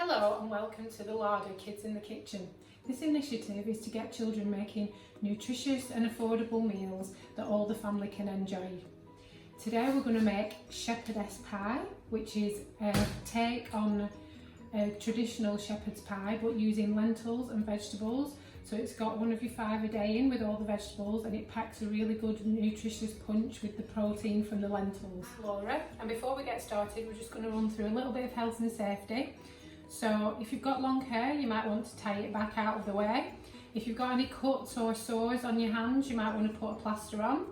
Hello and welcome to the Larder Kids in the Kitchen. This initiative is to get children making nutritious and affordable meals that all the family can enjoy. Today we're going to make shepherdess pie, which is a take on a traditional shepherd's pie but using lentils and vegetables. So it's got one of your 5 a day in with all the vegetables, and it packs a really good nutritious punch with the protein from the lentils. I'm Laura, and before we get started we're just going to run through a little bit of health and safety. So if you've got long hair, you might want to tie it back out of the way. If you've got any cuts or sores on your hands, you might want to put a plaster on.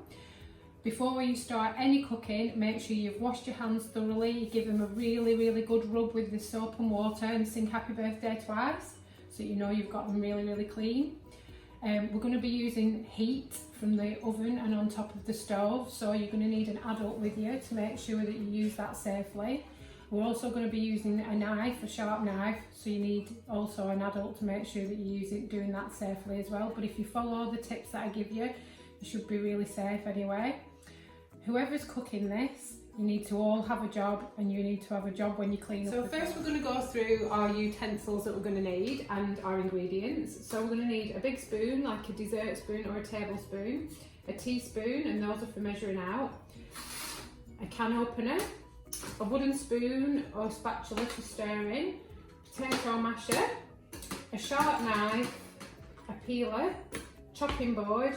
Before you start any cooking, make sure you've washed your hands thoroughly. You give them a really good rub with the soap and water and sing happy birthday twice, so you know you've got them really clean. We're going to be using heat from the oven and on top of the stove, so you're going to need an adult with you to make sure that you use that safely. We're also going to be using a knife, a sharp knife, so you need also an adult to make sure that you use it doing that safely as well. But if you follow the tips that I give you, you should be really safe anyway. Whoever's cooking this, you need to all have a job, and you need to have a job when you clean up. So first we're going to go through our utensils that we're going to need and our ingredients. So we're going to need a big spoon, like a dessert spoon or a tablespoon, a teaspoon, and those are for measuring out, a can opener, a wooden spoon or spatula for stirring, potato masher, a sharp knife, a peeler, chopping board,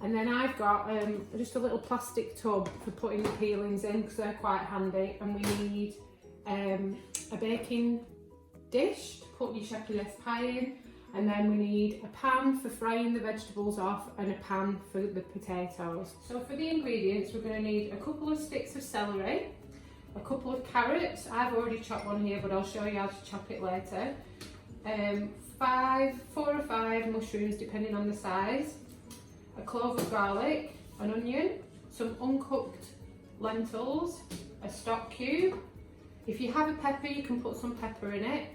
and then I've got just a little plastic tub for putting the peelings in because they're quite handy. And we need a baking dish to put your shepherdess pie in, and then we need a pan for frying the vegetables off and a pan for the potatoes. So for the ingredients, we're going to need a couple of sticks of celery, a couple of carrots. I've already chopped one here, but I'll show you how to chop it later. 4 or 5 mushrooms depending on the size, a clove of garlic, an onion, some uncooked lentils, a stock cube. If you have a pepper, you can put some pepper in it.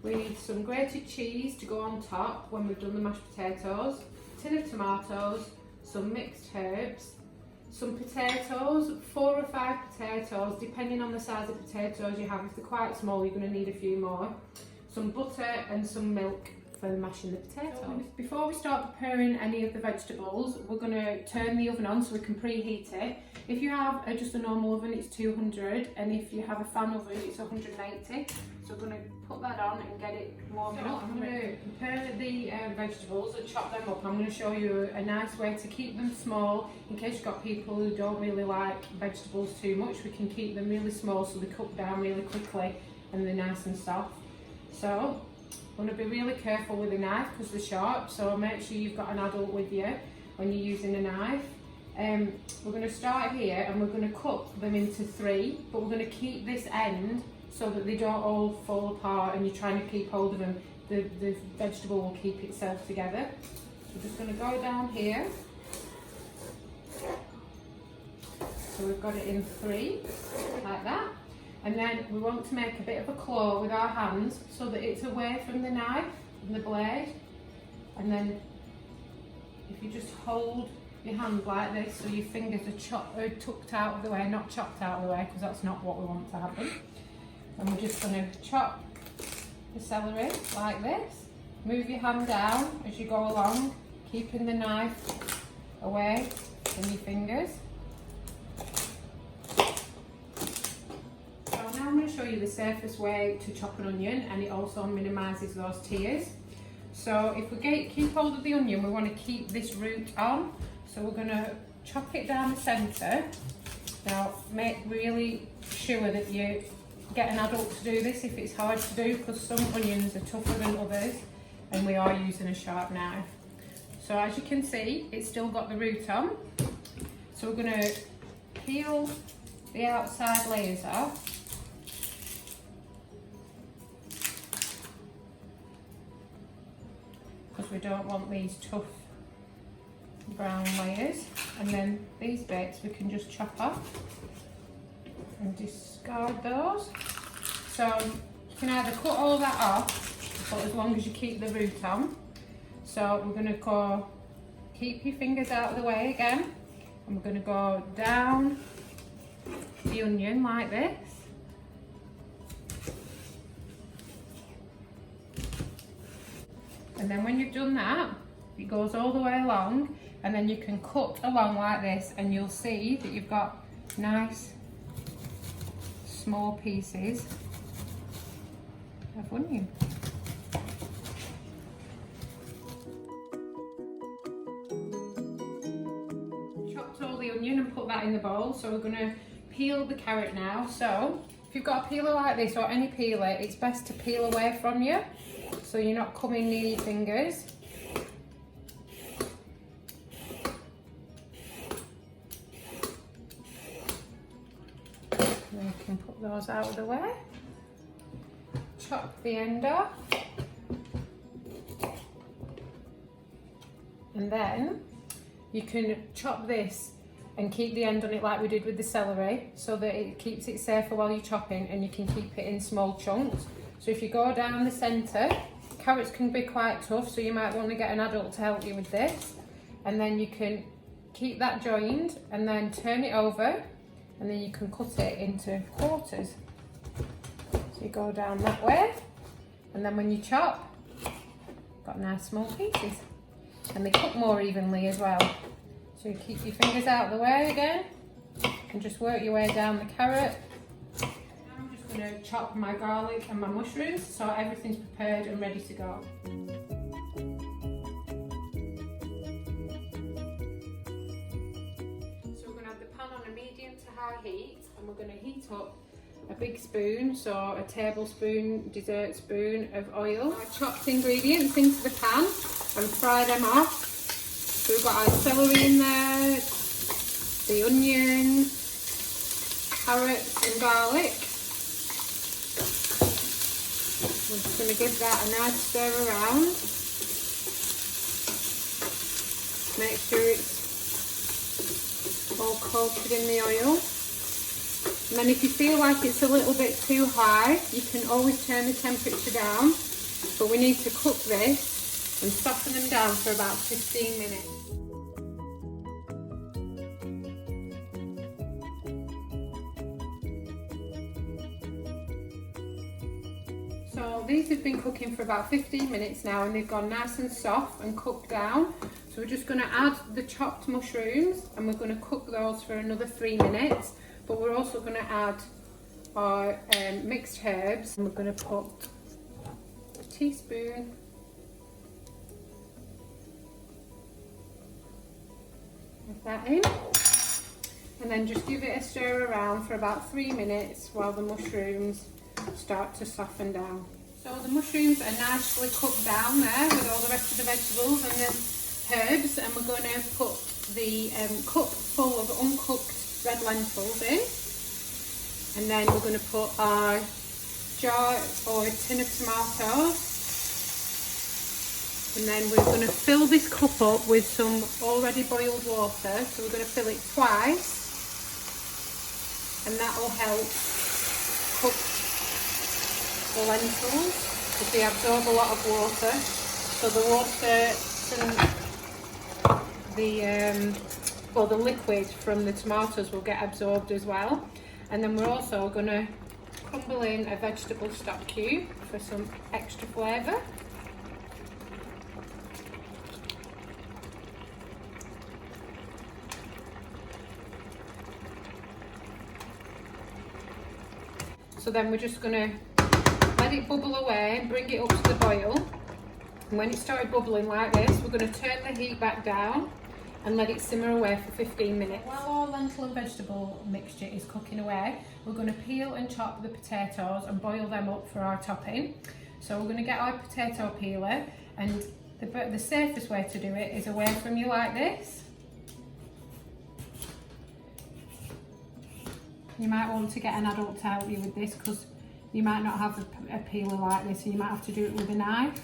We need some grated cheese to go on top when we've done the mashed potatoes, a tin of tomatoes, some mixed herbs, some potatoes, 4 or 5 potatoes, depending on the size of potatoes you have. If they're quite small, you're going to need a few more. Some butter and some milk for mashing the potatoes. So before we start preparing any of the vegetables, we're going to turn the oven on so we can preheat it. If you have just a normal oven, it's 200, and if you have a fan oven, it's 180. So we're going to put that on and get it warmed up. I'm going to prepare the vegetables and chop them up. I'm going to show you a nice way to keep them small in case you've got people who don't really like vegetables too much. We can keep them really small so they cook down really quickly and they're nice and soft. So I want to be really careful with the knife because they're sharp, so make sure you've got an adult with you when you're using a knife. We're going to start here and we're going to cut them into 3, but we're going to keep this end so that they don't all fall apart and you're trying to keep hold of them. The vegetable will keep itself together. So we're just going to go down here. So we've got it in 3, like that. And then we want to make a bit of a claw with our hands so that it's away from the knife and the blade. And then if you just hold your hand like this so your fingers are tucked out of the way, not chopped out of the way, because that's not what we want to happen. And we're just going to chop the celery like this. Move your hand down as you go along, keeping the knife away from your fingers. I'm going to show you the safest way to chop an onion, and it also minimises those tears. So if we keep hold of the onion, we want to keep this root on. So we're going to chop it down the centre. Now make really sure that you get an adult to do this if it's hard to do, because some onions are tougher than others and we are using a sharp knife. So as you can see, it's still got the root on. So we're going to peel the outside layers off. Because we don't want these tough brown layers, and then these bits we can just chop off and discard those. So you can either cut all that off, but as long as you keep the root on. So we're going to go, keep your fingers out of the way again, and we're going to go down the onion like this, And then when you've done that, it goes all the way along, and then you can cut along like this, and you'll see that you've got nice small pieces of onion. Chopped all the onion and put that in the bowl, so we're going to peel the carrot now. So if you've got a peeler like this or any peeler, it's best to peel away from you so you're not coming near your fingers. And you can put those out of the way. Chop the end off. And then you can chop this and keep the end on it like we did with the celery, so that it keeps it safer while you're chopping, and you can keep it in small chunks. So if you go down the centre, carrots can be quite tough, so you might want to get an adult to help you with this. And then you can keep that joined and then turn it over, and then you can cut it into quarters. So you go down that way, and then when you chop, got nice small pieces. And they cook more evenly as well. So you keep your fingers out of the way again, and just work your way down the carrot. Now I'm just going to chop my garlic and my mushrooms, so everything's prepared and ready to go. So we're going to have the pan on a medium to high heat, and we're going to heat up a big spoon, so a tablespoon, dessert spoon of oil. I chopped ingredients into the pan and fry them off. So we've got our celery in there, the onion, carrots and garlic. We're just going to give that a nice stir around. Make sure it's all coated in the oil. And then if you feel like it's a little bit too high, you can always turn the temperature down. But we need to cook this and soften them down for about 15 minutes. So these have been cooking for about 15 minutes now, and they've gone nice and soft and cooked down. So we're just going to add the chopped mushrooms, and we're going to cook those for another 3 minutes. But we're also going to add our mixed herbs, and we're going to put a teaspoon of that in, and then just give it a stir around for about 3 minutes while the mushrooms start to soften down. So the mushrooms are nicely cooked down there with all the rest of the vegetables and the herbs, and we're going to put the cup full of uncooked red lentils in, and then we're going to put our jar or tin of tomatoes, and then we're going to fill this cup up with some already boiled water. So we're going to fill it twice, and that will help cook the lentils because they absorb a lot of water. So the water, the liquid from the tomatoes will get absorbed as well. And then we're also going to crumble in a vegetable stock cube for some extra flavour. So then we're just going to let it bubble away and bring it up to the boil. And when it started bubbling like this, we're going to turn the heat back down and let it simmer away for 15 minutes. While our lentil and vegetable mixture is cooking away, we're going to peel and chop the potatoes and boil them up for our topping. So we're going to get our potato peeler, and the safest way to do it is away from you like this. You might want to get an adult to help you with this because you might not have a peeler like this, and you might have to do it with a knife.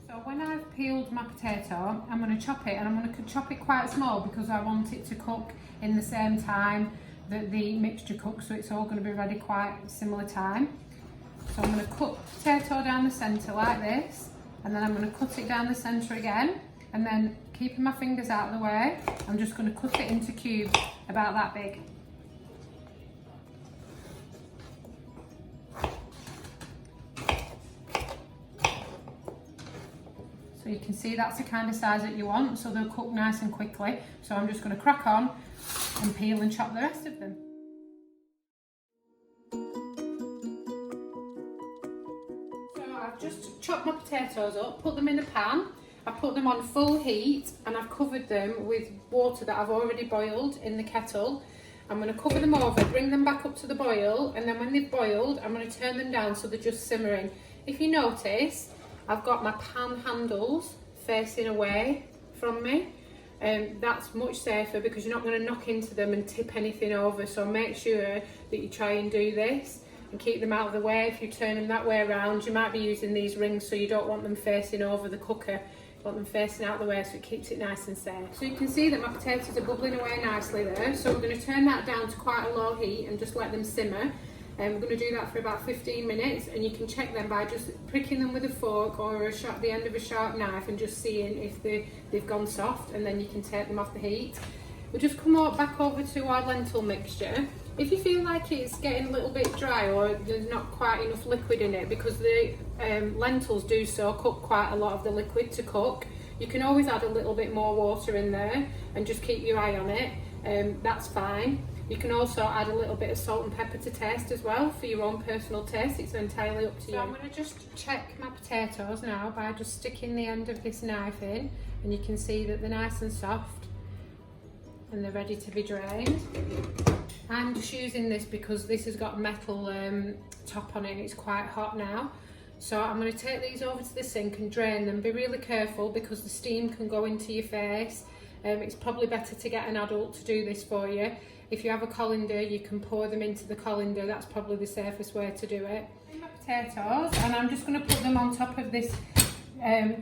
So when I've peeled my potato, I'm going to chop it, and I'm going to chop it quite small because I want it to cook in the same time that the mixture cooks, so it's all going to be ready quite similar time. So I'm going to cut potato down the centre like this, and then I'm going to cut it down the centre again, and then keeping my fingers out of the way, I'm just going to cut it into cubes about that big. So you can see that's the kind of size that you want, so they'll cook nice and quickly. So I'm just going to crack on and peel and chop the rest of them. So I've just chopped my potatoes up, put them in a pan. I put them on full heat and I've covered them with water that I've already boiled in the kettle. I'm going to cover them over, bring them back up to the boil, and then when they've boiled, I'm going to turn them down so they're just simmering. If you notice, I've got my pan handles facing away from me. That's much safer because you're not going to knock into them and tip anything over. So make sure that you try and do this and keep them out of the way. If you turn them that way around, you might be using these rings, so you don't want them facing over the cooker. You want them facing out of the way so it keeps it nice and safe. So you can see that my potatoes are bubbling away nicely there. So we're going to turn that down to quite a low heat and just let them simmer. And we're going to do that for about 15 minutes, and you can check them by just pricking them with a fork or the end of a sharp knife and just seeing if they've gone soft, and then you can take them off the heat. We'll just come back over to our lentil mixture. If you feel like it's getting a little bit dry or there's not quite enough liquid in it, because the lentils do soak up quite a lot of the liquid to cook, you can always add a little bit more water in there and just keep your eye on it. That's fine. You can also add a little bit of salt and pepper to taste as well for your own personal taste. It's entirely up to you. So I'm going to just check my potatoes now by just sticking the end of this knife in, and you can see that they're nice and soft and they're ready to be drained. I'm just using this because this has got metal top on it and it's quite hot now. So I'm going to take these over to the sink and drain them. Be really careful because the steam can go into your face. It's probably better to get an adult to do this for you. If you have a colander, you can pour them into the colander. That's probably the safest way to do it. My potatoes, and I'm just going to put them on top of this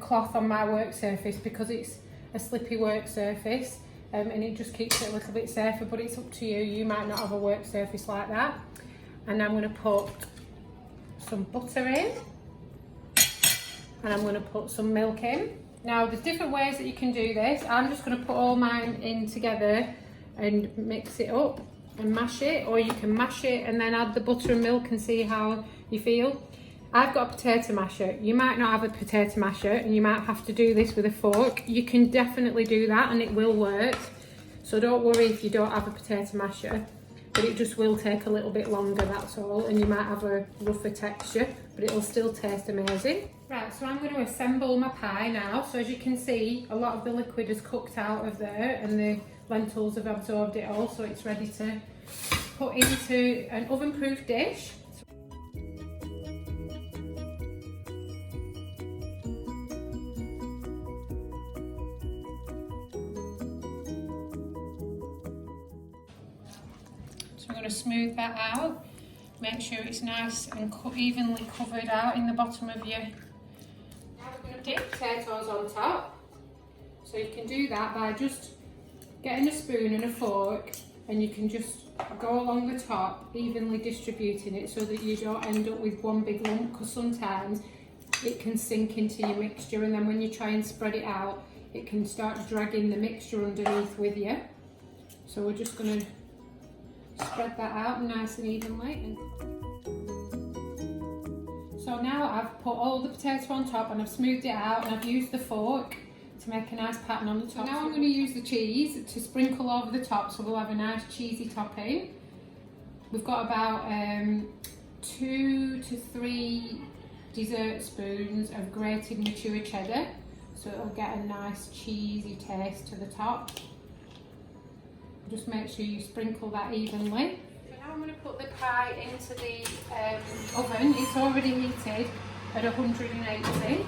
cloth on my work surface because it's a slippy work surface, and it just keeps it a little bit safer, but it's up to you. You might not have a work surface like that. And I'm going to put some butter in, and I'm going to put some milk in. Now there's different ways that you can do this. I'm just going to put all mine in together and mix it up and mash it, or you can mash it and then add the butter and milk and see how you feel. I've got a potato masher. You might not have a potato masher and you might have to do this with a fork. You can definitely do that and it will work. So don't worry if you don't have a potato masher, but it just will take a little bit longer, that's all, and you might have a rougher texture, but it'll still taste amazing. Right, so I'm going to assemble my pie now. So as you can see, a lot of the liquid is cooked out of there and the lentils have absorbed it all, so it's ready to put into an oven-proof dish. So I'm going to smooth that out, make sure it's nice and evenly covered out in the bottom of your... Now we're going to put potatoes on top. So you can do that by just getting a spoon and a fork, and you can just go along the top, evenly distributing it so that you don't end up with one big lump, because sometimes it can sink into your mixture, and then when you try and spread it out, it can start dragging the mixture underneath with you. So we're just going to spread that out nice and evenly. So now I've put all the potato on top and I've smoothed it out, and I've used the fork to make a nice pattern on the top. So now I'm going to use the cheese to sprinkle over the top, so we'll have a nice cheesy topping. We've got about 2 to 3 dessert spoons of grated mature cheddar, so it'll get a nice cheesy taste to the top. Just make sure you sprinkle that evenly. So now I'm going to put the pie into the oven. It's already heated at 180.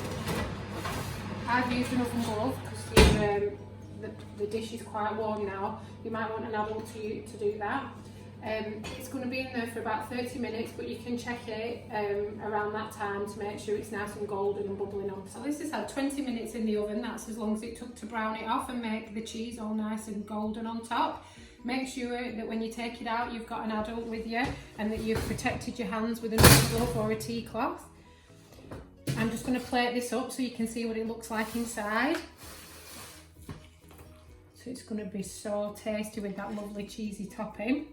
I've used an oven glove because the dish is quite warm now. You might want an adult to do that. It's going to be in there for about 30 minutes, but you can check it around that time to make sure it's nice and golden and bubbling on. So this has had 20 minutes in the oven. That's as long as it took to brown it off and make the cheese all nice and golden on top. Make sure that when you take it out, you've got an adult with you and that you've protected your hands with an oven glove or a tea cloth. I'm just going to plate this up so you can see what it looks like inside. So it's going to be so tasty with that lovely cheesy topping.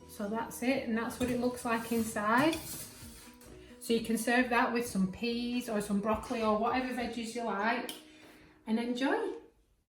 So that's it, and that's what it looks like inside. So you can serve that with some peas or some broccoli or whatever veggies you like and enjoy.